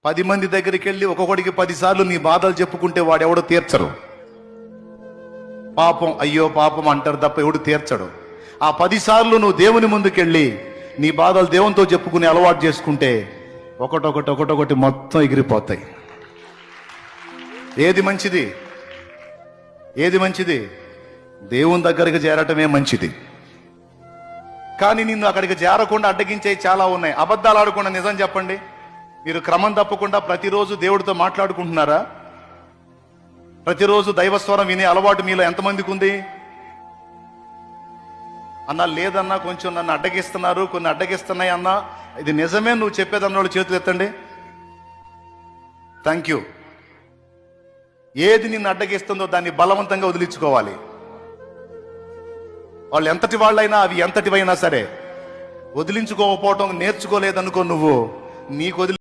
10 మంది దగ్గరికి వెళ్ళి ఒక్కొక్కడికి 10 సార్లు నీ బాధలు చెప్పుకుంటే వాడెవడో తీర్చరు. పాపం అయ్యో పాపం అంటారు తప్ప ఎవడు తీర్చడు. ఆ 10 సార్లు నువ్వు దేవుని ముందుకెళ్ళి నీ బాధలు దేవునితో చెప్పుకుని అలవాటు చేసుకుంటే ఒకటొకటి మొత్తం ఎగిరిపోతాయి. ఏది మంచిది? ఏది మంచిది? దేవుని దగ్గరికి చేరటమే మంచిది. కానీ నిన్ను అక్కడికి చేరకుండా అడ్డగించే చాలా ఉన్నాయి. అబద్ధాలు ఆడకుండా నిజం చెప్పండి. మీరు క్రమం తప్పకుండా ప్రతిరోజు దేవుడితో మాట్లాడుకుంటున్నారా? ప్రతిరోజు దైవస్వరం వినే అలవాటు మీలో ఎంతమందికి ఉంది? అన్నా లేదన్నా, కొంచెం నన్ను అడ్డగిస్తున్నారు, కొన్ని అడ్డగిస్తున్నాయి అన్నా, ఇది నిజమే నువ్వు చెప్పేదన్న వాళ్ళు చేతులు ఎత్తండి. Thank you. ఏది నిన్ను అడ్డగిస్తుందో దాన్ని బలవంతంగా వదిలించుకోవాలి. వాళ్ళు ఎంతటి వాళ్ళైనా, అవి ఎంతటివైనా సరే వదిలించుకోకపోవటం నేర్చుకోలేదనుకో, నువ్వు నీకు వదిలి